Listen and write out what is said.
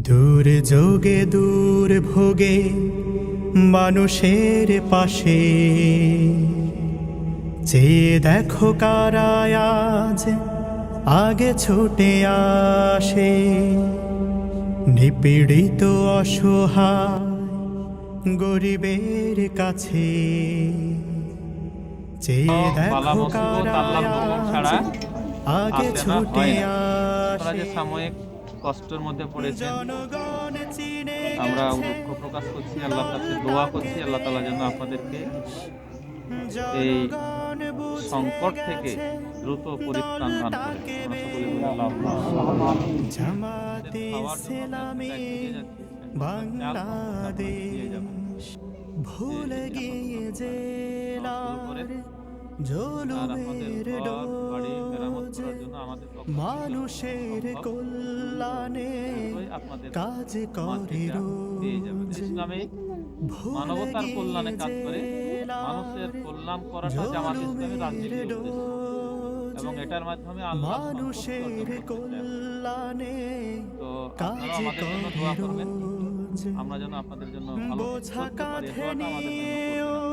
দূর যোগে দূর ভোগে মানুষের পাশে চেয়ে দেখো কারা আজ আগে ছুটে আসে। নিপীড়িত অসহায় গরিবের কাছে চেয়ে দেখো কারা আজ আগে ছুটে আসে। সাময়িক কষ্টের মধ্যে পড়েছেন, আমরা দুঃখ প্রকাশ করছি, আল্লাহর কাছে দোয়া করছি আল্লাহ তাআলা যেন আপনাদেরকে এই সংকট থেকে দ্রুত পরিত্রাণ দান করেন। আমরা সকলে বলি আল্লাহুম্মা জামাতে ইসলামী বাংলাদেশ ভুলে গিয়ে জেলার জুলুমের ডোজ মানুষের কল্যাণে কাজ করে রোজ। মানবতার কল্যাণে কাজ করে, মানুষের কল্যাণ করাটা জামাত ইসলামীর রাজনীতির উদ্দেশ্য এবং এটার মাধ্যমে আল্লাহ মানুষের কল্যাণে তো আপনারা আমাদের জন্য দোয়া করবেন, আমরা যেন আপনাদের জন্য ভালো কিছু করতে পারি। দোয়াটা আমাদের জন্য করবেন।